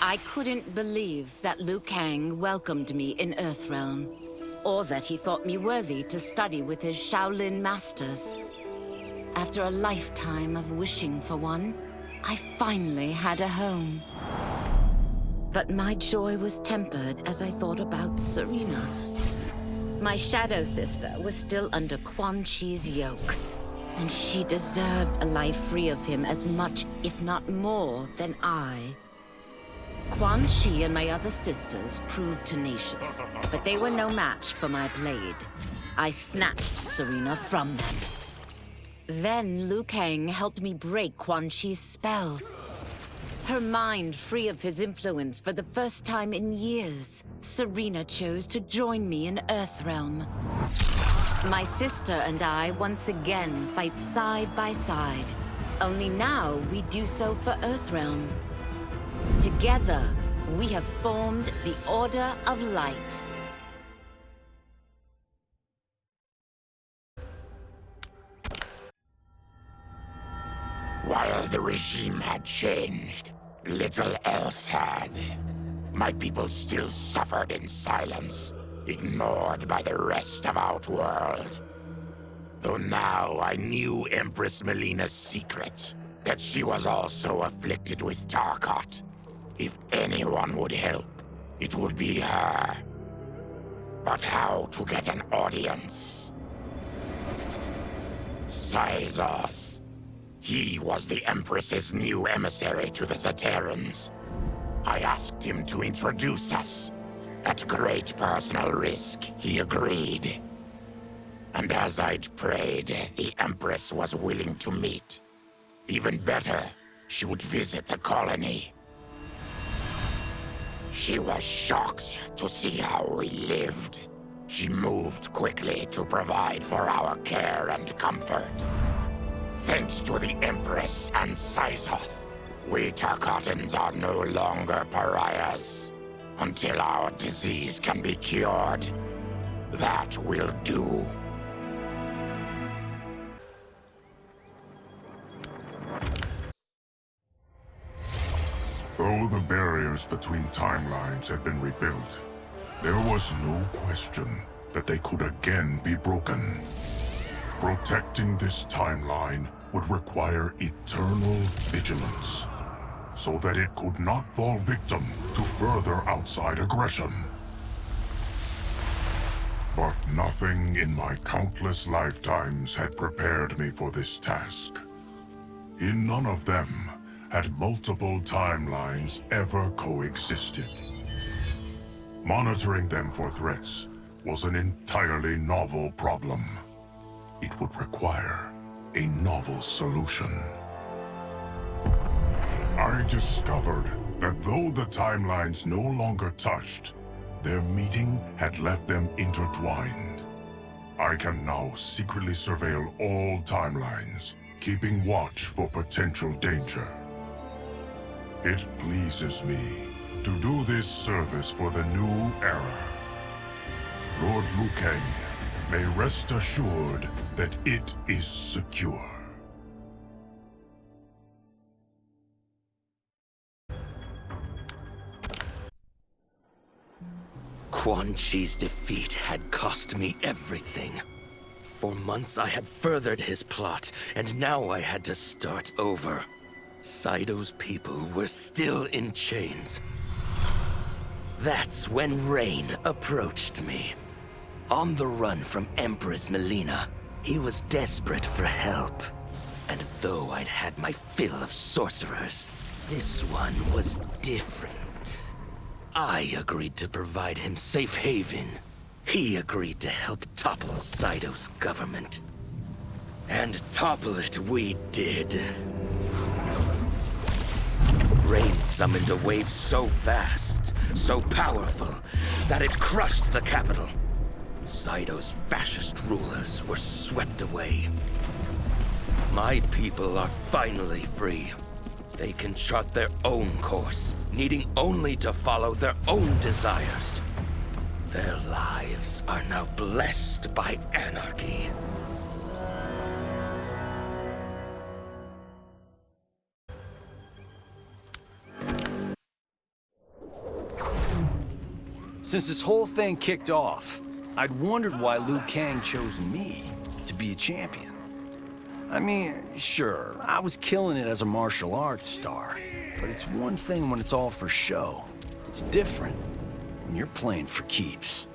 I couldn't believe that Liu Kang welcomed me in Earthrealm, or that he thought me worthy to study with his Shaolin masters. After a lifetime of wishing for one, I finally had a home. But my joy was tempered as I thought about Serena. My shadow sister was still under Quan Chi's yoke, and she deserved a life free of him as much, if not more, than I. Quan Chi and my other sisters proved tenacious, but they were no match for my blade. I snatched Serena from them. Then Liu Kang helped me break Quan Chi's spell. Her mind free of his influence for the first time in years, Serena chose to join me in Earthrealm. My sister and I once again fight side by side. Only now we do so for Earthrealm. Together, we have formed the Order of Light. While the regime had changed, little else had. My people still suffered in silence, ignored by the rest of Outworld. Though now I knew Empress Melina's secret, that she was also afflicted with Tarkat. If anyone would help, it would be her. But how to get an audience? Syzoth. He was the Empress's new emissary to the Zaterrans. I asked him to introduce us. At great personal risk, he agreed. And as I'd prayed, the Empress was willing to meet. Even better, she would visit the colony. She was shocked to see how we lived. She moved quickly to provide for our care and comfort. Thanks to the Empress and Syzoth, we Tarkatans are no longer pariahs. Until our disease can be cured, that will do. Though the barriers between timelines had been rebuilt, there was no question that they could again be broken. Protecting this timeline would require eternal vigilance, so that it could not fall victim to further outside aggression. But nothing in my countless lifetimes had prepared me for this task. In none of them had multiple timelines ever coexisted. Monitoring them for threats was an entirely novel problem. It would require a novel solution. I discovered that though the timelines no longer touched, their meeting had left them intertwined. I can now secretly surveil all timelines, keeping watch for potential danger. It pleases me to do this service for the new era. Lord Liu Kang may rest assured that it is secure. Quan Chi's defeat had cost me everything. For months I had furthered his plot, and now I had to start over. Saito's people were still in chains. That's when Rain approached me. On the run from Empress Melina, he was desperate for help. And though I'd had my fill of sorcerers, this one was different. I agreed to provide him safe haven. He agreed to help topple Saito's government. And topple it we did. Rain summoned a wave so fast, so powerful, that it crushed the capital. Saito's fascist rulers were swept away. My people are finally free. They can chart their own course, needing only to follow their own desires. Their lives are now blessed by anarchy. Since this whole thing kicked off, I'd wondered why Liu Kang chose me to be a champion. I mean, sure, I was killing it as a martial arts star, but it's one thing when it's all for show. It's different when you're playing for keeps.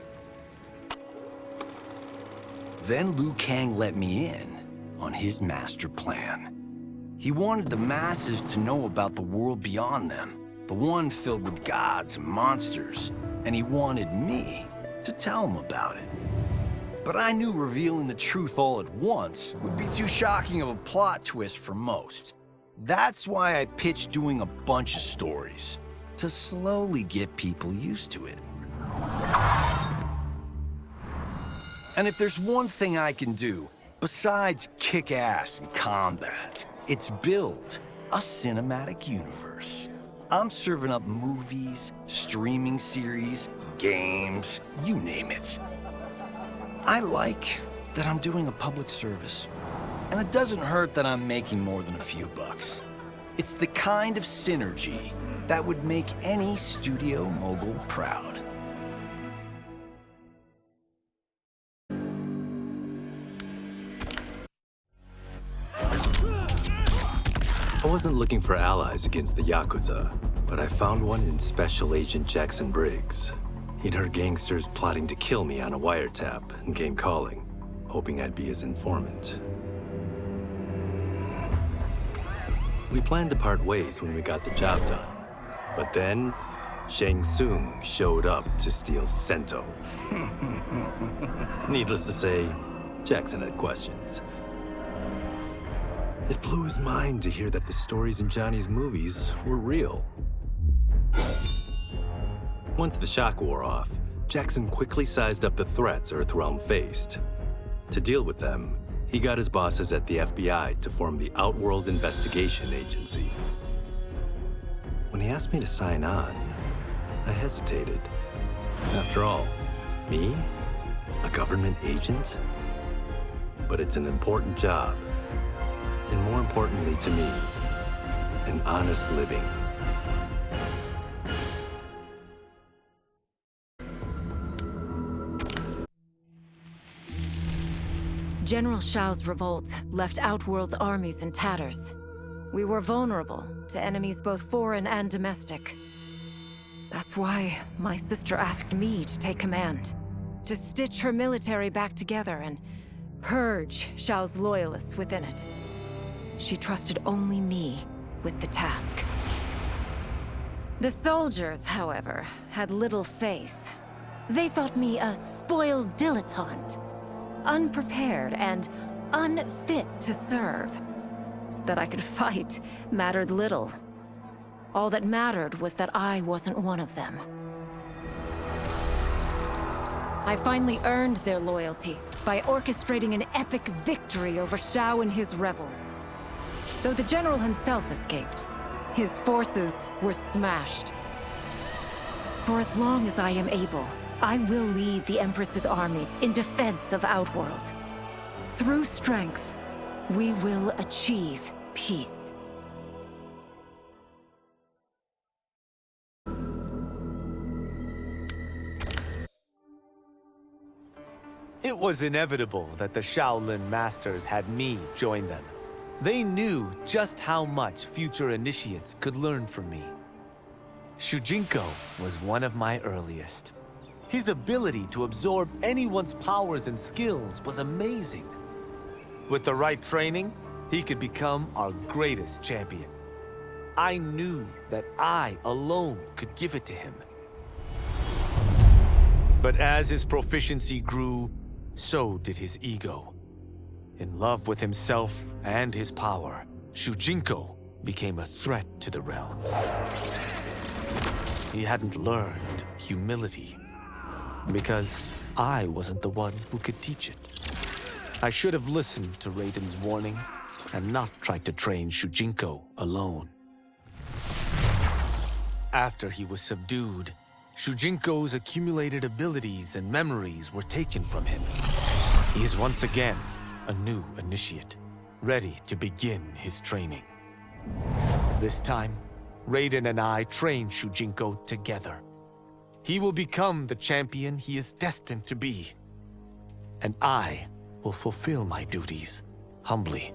Then Liu Kang let me in on his master plan. He wanted the masses to know about the world beyond them, the one filled with gods and monsters, and he wanted me to tell him about it. But I knew revealing the truth all at once would be too shocking of a plot twist for most. That's why I pitched doing a bunch of stories, to slowly get people used to it. And if there's one thing I can do, besides kick ass in combat, it's build a cinematic universe. I'm serving up movies, streaming series, games, you name it. I like that I'm doing a public service. And it doesn't hurt that I'm making more than a few bucks. It's the kind of synergy that would make any studio mogul proud. I wasn't looking for allies against the Yakuza, but I found one in Special Agent Jackson Briggs. He'd heard gangsters plotting to kill me on a wiretap and came calling, hoping I'd be his informant. We planned to part ways when we got the job done. But then, Shang Tsung showed up to steal Sento. Needless to say, Jackson had questions. It blew his mind to hear that the stories in Johnny's movies were real. Once the shock wore off, Jackson quickly sized up the threats Earthrealm faced. To deal with them, he got his bosses at the FBI to form the Outworld Investigation Agency. When he asked me to sign on, I hesitated. After all, me? A government agent? But it's an important job. And more importantly to me, an honest living. General Shao's revolt left Outworld's armies in tatters. We were vulnerable to enemies both foreign and domestic. That's why my sister asked me to take command, to stitch her military back together and purge Shao's loyalists within it. She trusted only me with the task. The soldiers, however, had little faith. They thought me a spoiled dilettante, unprepared and unfit to serve. That I could fight mattered little. All that mattered was that I wasn't one of them. I finally earned their loyalty by orchestrating an epic victory over Shao and his rebels. Though the general himself escaped, his forces were smashed. For as long as I am able, I will lead the Empress's armies in defense of Outworld. Through strength, we will achieve peace. It was inevitable that the Shaolin Masters had me join them. They knew just how much future initiates could learn from me. Shujinko was one of my earliest. His ability to absorb anyone's powers and skills was amazing. With the right training, he could become our greatest champion. I knew that I alone could give it to him. But as his proficiency grew, so did his ego. In love with himself and his power, Shujinko became a threat to the realms. He hadn't learned humility, because I wasn't the one who could teach it. I should have listened to Raiden's warning and not tried to train Shujinko alone. After he was subdued, Shujinko's accumulated abilities and memories were taken from him. He is once again a new initiate, ready to begin his training. This time, Raiden and I trained Shujinko together. He will become the champion he is destined to be. And I will fulfill my duties humbly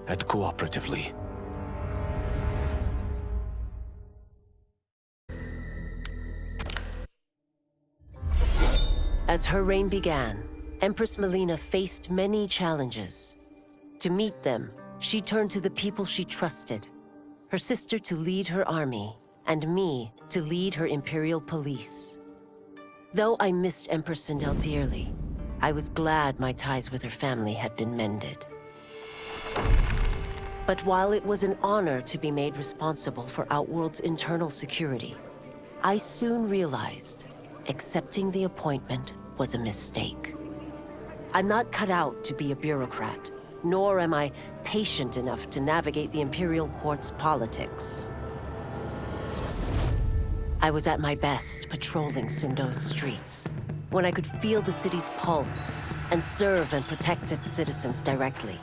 and cooperatively. As her reign began, Empress Melina faced many challenges. To meet them, she turned to the people she trusted. Her sister to lead her army, and me to lead her Imperial police. Though I missed Empress Sindel dearly, I was glad my ties with her family had been mended. But while it was an honor to be made responsible for Outworld's internal security, I soon realized accepting the appointment was a mistake. I'm not cut out to be a bureaucrat, nor am I patient enough to navigate the Imperial Court's politics. I was at my best patrolling Sundo's streets, when I could feel the city's pulse and serve and protect its citizens directly.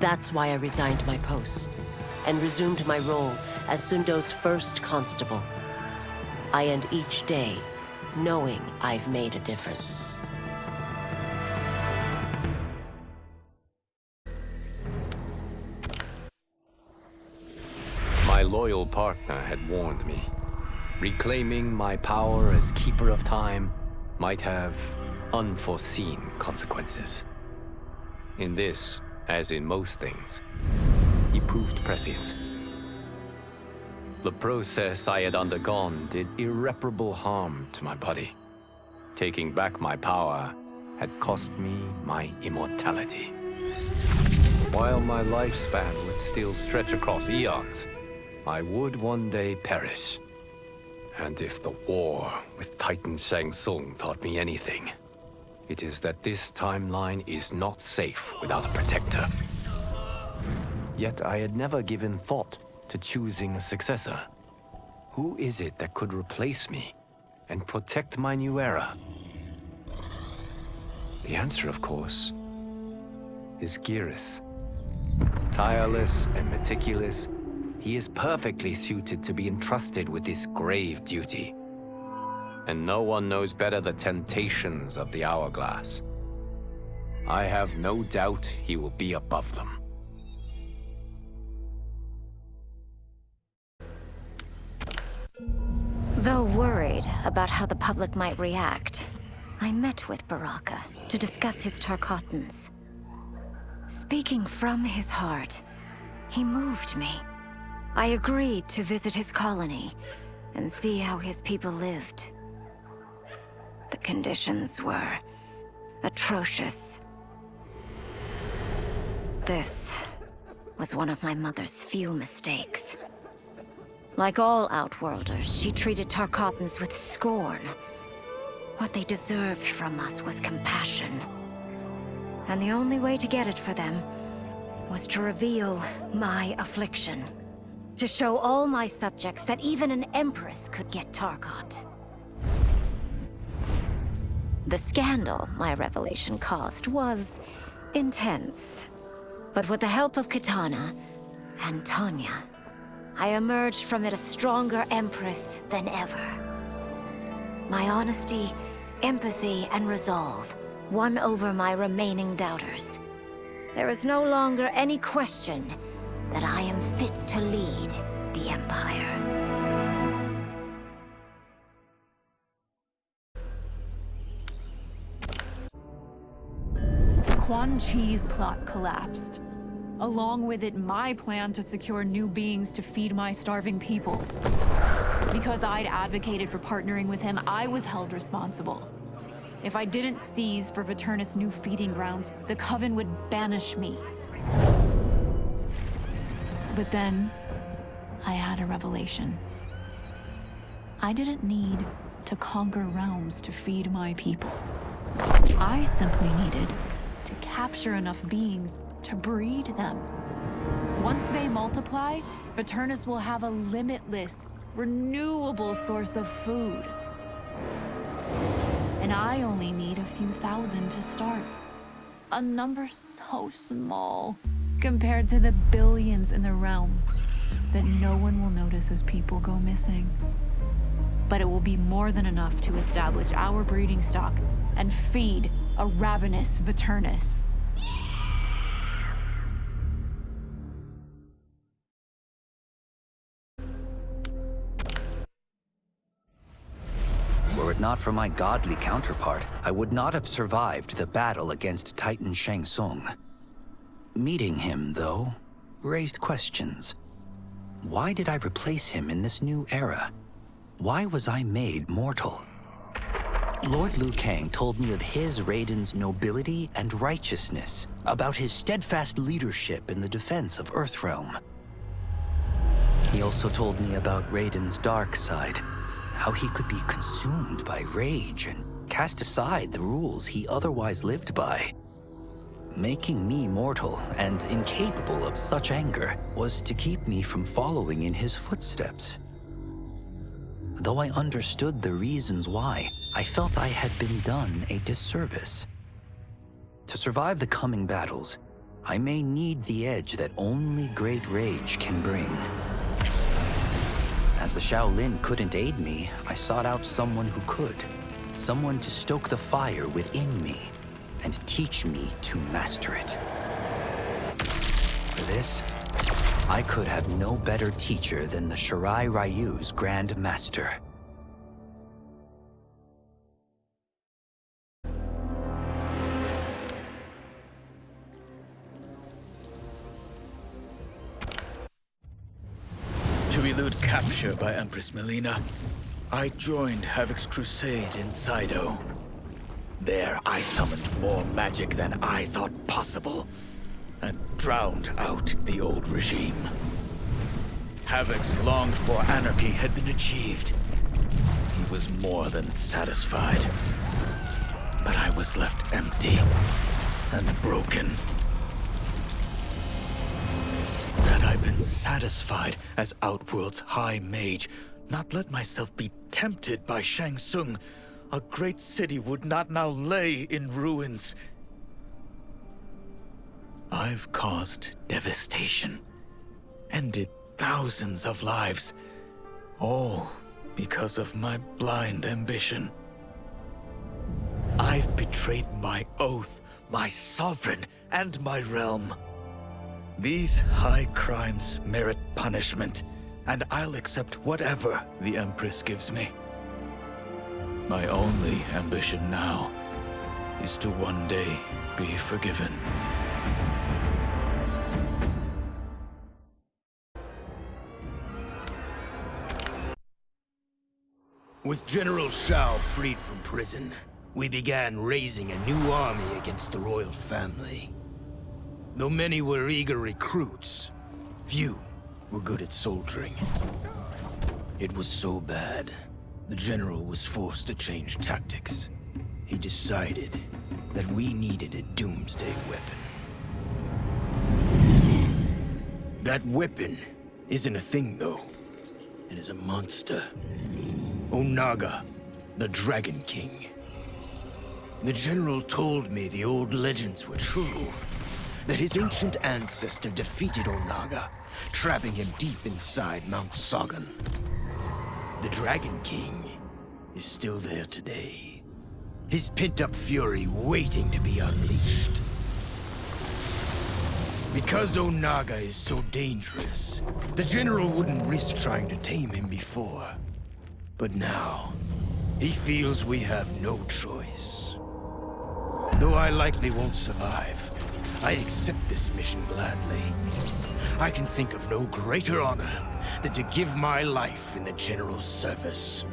That's why I resigned my post and resumed my role as Sundo's first constable. I end each day knowing I've made a difference. My loyal partner had warned me. Reclaiming my power as Keeper of Time might have unforeseen consequences. In this, as in most things, he proved prescient. The process I had undergone did irreparable harm to my body. Taking back my power had cost me my immortality. While my lifespan would still stretch across eons, I would one day perish. And if the war with Titan Shang Tsung taught me anything, it is that this timeline is not safe without a protector. Yet I had never given thought to choosing a successor. Who is it that could replace me and protect my new era? The answer, of course, is Geras. Tireless and meticulous, he is perfectly suited to be entrusted with this grave duty. And no one knows better the temptations of the hourglass. I have no doubt he will be above them. Though worried about how the public might react, I met with Baraka to discuss his Tarkatans. Speaking from his heart, he moved me. I agreed to visit his colony and see how his people lived. The conditions were atrocious. This was one of my mother's few mistakes. Like all Outworlders, she treated Tarkatans with scorn. What they deserved from us was compassion. And the only way to get it for them was to reveal my affliction. To show all my subjects that even an Empress could get Tarkat. The scandal my revelation caused was intense. But with the help of Kitana and Tanya, I emerged from it a stronger Empress than ever. My honesty, empathy, and resolve won over my remaining doubters. There is no longer any question that I am fit to lead the Empire. Quan Chi's plot collapsed. Along with it, my plan to secure new beings to feed my starving people. Because I'd advocated for partnering with him, I was held responsible. If I didn't seize for Viternus' new feeding grounds, the Coven would banish me. But then, I had a revelation. I didn't need to conquer realms to feed my people. I simply needed to capture enough beings to breed them. Once they multiply, Viternus will have a limitless, renewable source of food. And I only need a few thousand to start. A number so small compared to the billions in the realms that no one will notice as people go missing. but it will be more than enough to establish our breeding stock and feed a ravenous Veternus. Were it not for my godly counterpart, I would not have survived the battle against Titan Shang Tsung. Meeting him, though, raised questions. Why did I replace him in this new era? Why was I made mortal? Lord Liu Kang told me of his Raiden's nobility and righteousness, about his steadfast leadership in the defense of Earthrealm. He also told me about Raiden's dark side, how he could be consumed by rage and cast aside the rules he otherwise lived by. Making me mortal and incapable of such anger was to keep me from following in his footsteps. Though I understood the reasons why, I felt I had been done a disservice. To survive the coming battles, I may need the edge that only great rage can bring. As the Shaolin couldn't aid me, I sought out someone who could. Someone to stoke the fire within me and teach me to master it. For this, I could have no better teacher than the Shirai Ryu's Grand Master. To elude capture by Empress Melina, I joined Havoc's crusade in Sido. There, I summoned more magic than I thought possible, and drowned out the old regime. Havoc's longed-for anarchy had been achieved. He was more than satisfied. But I was left empty and broken. Had I been satisfied as Outworld's High Mage, not let myself be tempted by Shang Tsung, a great city would not now lay in ruins. I've caused devastation, ended thousands of lives, all because of my blind ambition. I've betrayed my oath, my sovereign, and my realm. These high crimes merit punishment, and I'll accept whatever the Empress gives me. My only ambition now is to one day be forgiven. With General Shao freed from prison, we began raising a new army against the royal family. Though many were eager recruits, few were good at soldiering. It was so bad, the general was forced to change tactics. He decided that we needed a doomsday weapon. That weapon isn't a thing, though. It is a monster. Onaga, the Dragon King. The general told me the old legends were true. That his ancient ancestor defeated Onaga, trapping him deep inside Mount Sagan. The Dragon King is still there today. His pent-up fury waiting to be unleashed. Because Onaga is so dangerous, the general wouldn't risk trying to tame him before. But now, he feels we have no choice. Though I likely won't survive, I accept this mission gladly. I can think of no greater honor than to give my life in the general's service.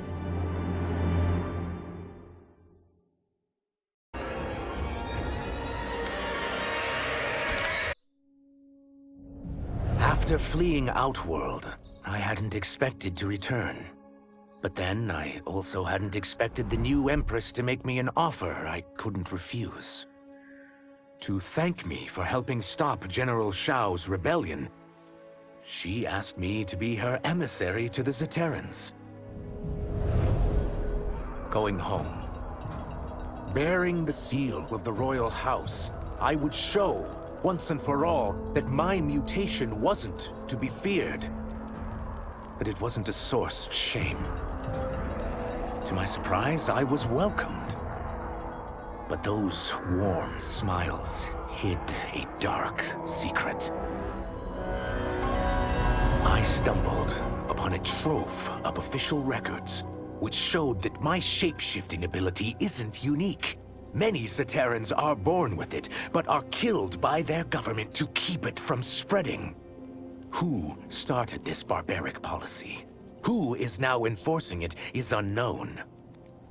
After fleeing Outworld, I hadn't expected to return. But then, I also hadn't expected the new Empress to make me an offer I couldn't refuse. To thank me for helping stop General Shao's rebellion, she asked me to be her emissary to the Zaterrans. Going home, bearing the seal of the royal house, I would show, once and for all, that my mutation wasn't to be feared. That it wasn't a source of shame. To my surprise, I was welcomed. But those warm smiles hid a dark secret. I stumbled upon a trove of official records, which showed that my shape-shifting ability isn't unique. Many Zaterrans are born with it, but are killed by their government to keep it from spreading. Who started this barbaric policy? Who is now enforcing it is unknown.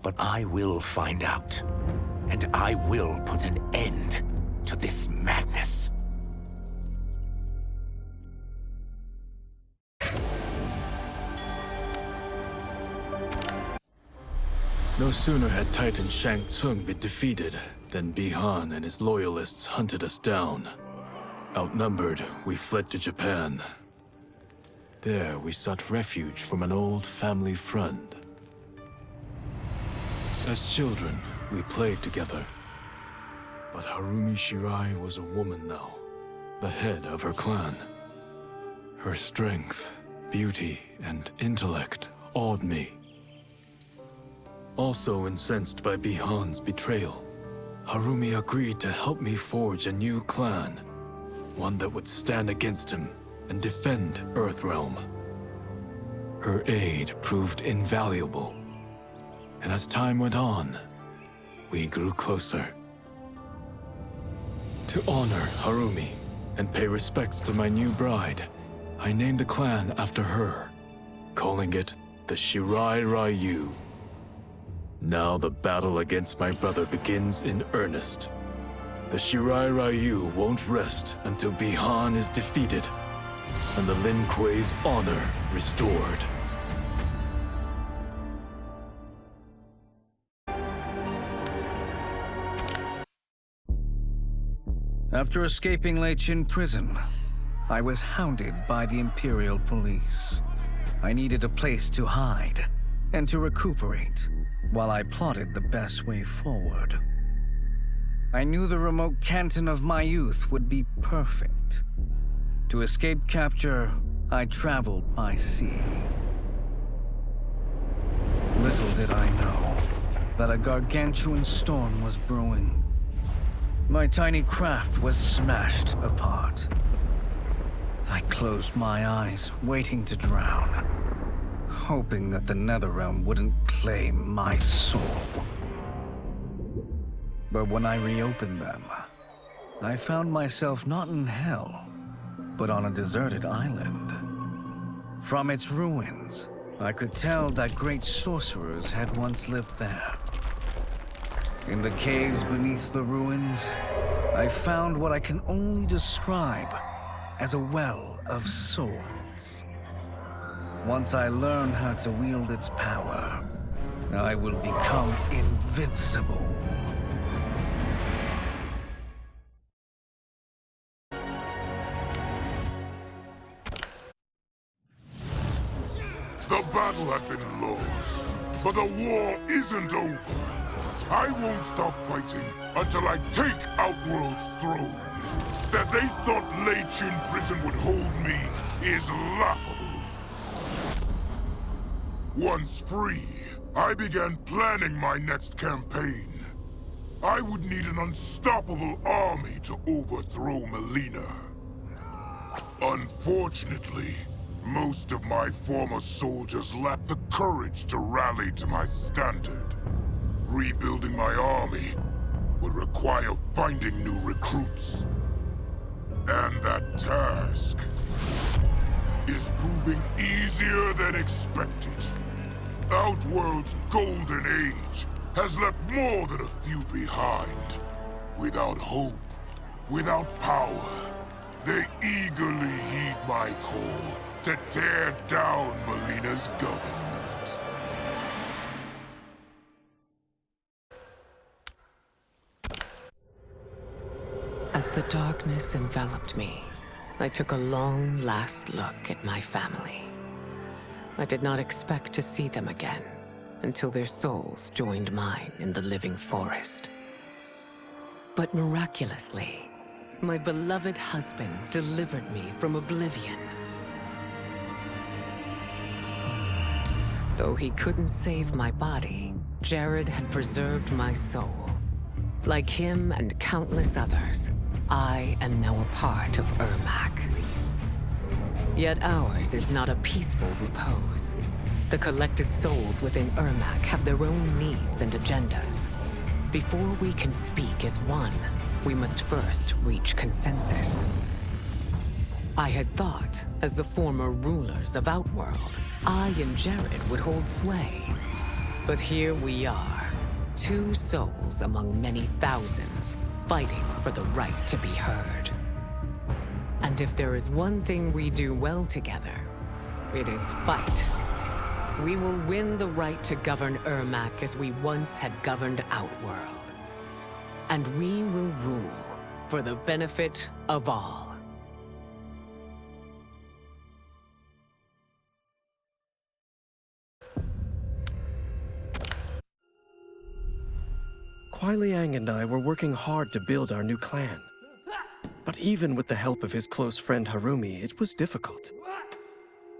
But I will find out. And I will put an end to this madness. No sooner had Titan Shang Tsung been defeated than Bihan and his loyalists hunted us down. Outnumbered, we fled to Japan. There, we sought refuge from an old family friend. As children, we played together. But Harumi Shirai was a woman now, the head of her clan. Her strength, beauty, and intellect awed me. Also incensed by Bihan's betrayal, Harumi agreed to help me forge a new clan, one that would stand against him and defend Earthrealm. Her aid proved invaluable, and as time went on, we grew closer. To honor Harumi and pay respects to my new bride, I named the clan after her, calling it the Shirai Ryu. Now the battle against my brother begins in earnest. The Shirai Ryu won't rest until Bihan is defeated and the Lin Kuei's honor restored. After escaping Lei Chin prison, I was hounded by the Imperial Police. I needed a place to hide and to recuperate while I plotted the best way forward. I knew the remote canton of my youth would be perfect. To escape capture, I traveled by sea. Little did I know that a gargantuan storm was brewing. My tiny craft was smashed apart. I closed my eyes, waiting to drown, hoping that the Netherrealm wouldn't claim my soul. But when I reopened them, I found myself not in hell, but on a deserted island. From its ruins, I could tell that great sorcerers had once lived there. In the caves beneath the ruins, I found what I can only describe as a well of souls. Once I learn how to wield its power, I will become invincible. The battle had been lost, but the war isn't over. I won't stop fighting until I take Outworld's throne. That they thought Lei Chin prison would hold me is laughable. Once free, I began planning my next campaign. I would need an unstoppable army to overthrow Melina. Unfortunately, most of my former soldiers lacked the courage to rally to my standard. Rebuilding my army would require finding new recruits. And that task is proving easier than expected. Outworld's golden age has left more than a few behind. Without hope, without power, they eagerly heed my call to tear down Melina's government. As the darkness enveloped me, I took a long last look at my family. I did not expect to see them again until their souls joined mine in the living forest. But miraculously, my beloved husband delivered me from oblivion. Though he couldn't save my body, Jared had preserved my soul. Like him and countless others, I am now a part of Ermac. Yet ours is not a peaceful repose. The collected souls within Ermac have their own needs and agendas. Before we can speak as one, we must first reach consensus. I had thought, as the former rulers of Outworld, I and Jared would hold sway. But here we are, two souls among many thousands, fighting for the right to be heard. And if there is one thing we do well together, it is fight. We will win the right to govern Ermac as we once had governed Outworld. And we will rule for the benefit of all. Kuai Liang and I were working hard to build our new clan. But even with the help of his close friend Harumi, it was difficult.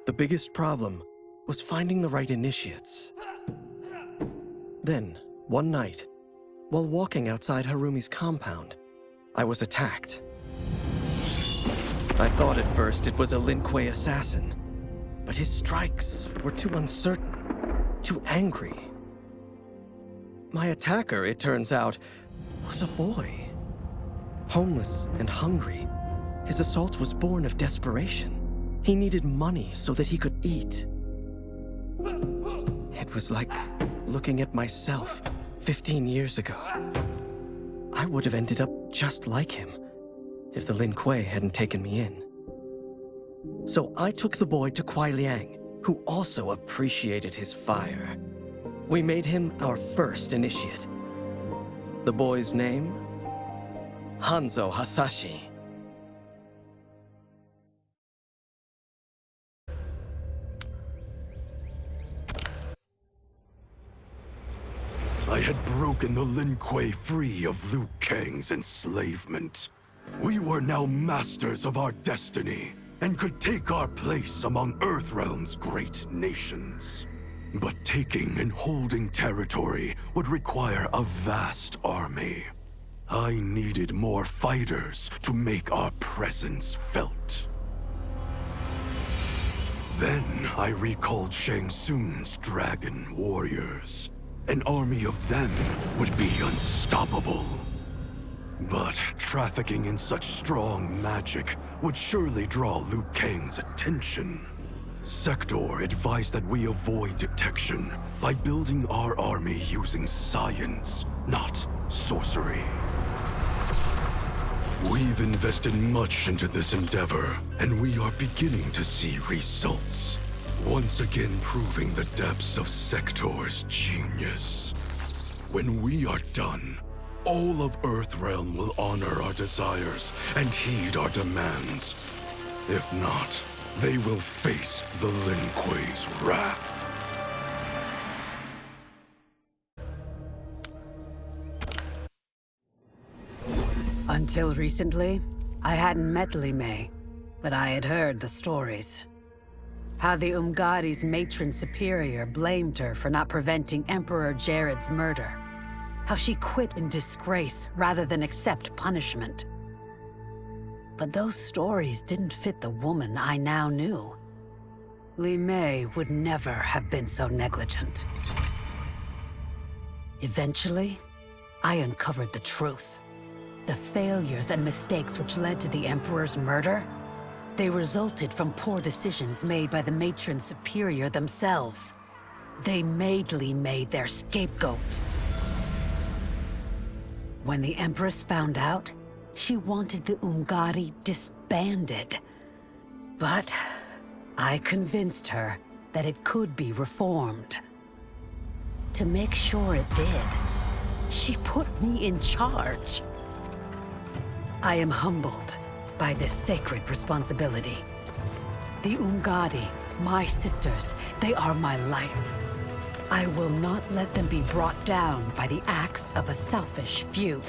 The biggest problem was finding the right initiates. Then, one night, while walking outside Harumi's compound, I was attacked. I thought at first it was a Lin Kuei assassin, but his strikes were too uncertain, too angry. My attacker, it turns out, was a boy. Homeless and hungry, his assault was born of desperation. He needed money so that he could eat. It was like looking at myself 15 years ago. I would have ended up just like him if the Lin Kuei hadn't taken me in. So I took the boy to Kuai Liang, who also appreciated his fire. We made him our first initiate. The boy's name? Hanzo Hasashi. I had broken the Lin Kuei free of Liu Kang's enslavement. We were now masters of our destiny, and could take our place among Earthrealm's great nations. But taking and holding territory would require a vast army. I needed more fighters to make our presence felt. Then I recalled Shang Tsung's dragon warriors. An army of them would be unstoppable. But trafficking in such strong magic would surely draw Liu Kang's attention. Sector advised that we avoid detection by building our army using science, not sorcery. We've invested much into this endeavor, and we are beginning to see results. Once again proving the depths of Sector's genius. When we are done, all of Earthrealm will honor our desires and heed our demands. If not, they will face the Lin Kuei's wrath. Until recently, I hadn't met Li Mei, but I had heard the stories. How the Umgadi's matron superior blamed her for not preventing Emperor Jared's murder. How she quit in disgrace rather than accept punishment. But those stories didn't fit the woman I now knew. Li Mei would never have been so negligent. Eventually, I uncovered the truth. The failures and mistakes which led to the Emperor's murder, they resulted from poor decisions made by the matron superior themselves. They made Li Mei their scapegoat. When the Empress found out, she wanted the Umgadi disbanded. But I convinced her that it could be reformed. To make sure it did, she put me in charge. I am humbled by this sacred responsibility. The Umgadi, my sisters, they are my life. I will not let them be brought down by the acts of a selfish few.